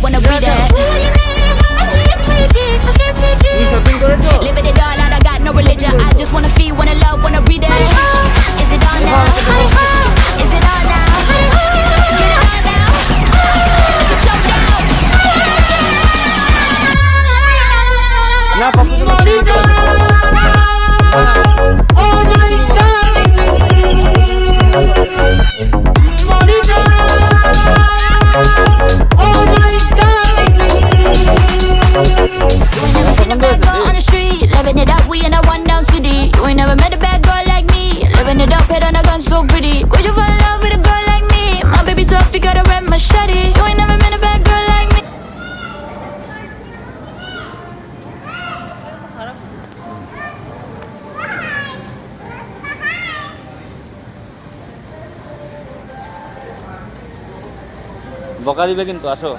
wanna read it. Living it all out, I got no religion. I just wanna feel, wanna love, wanna read it. Is it on now? Is it on now? Get it on now. It's a showdown. না You ain't never seen a bad girl on the street, living it up, we in a one-down city. You ain't never met a bad girl like me, living it up, head on a gun so pretty. Could you fall in love with a girl like me? My baby tough, you got a red machete. You ain't never met a bad girl like me. বকা দিবে কিন্তু আসো।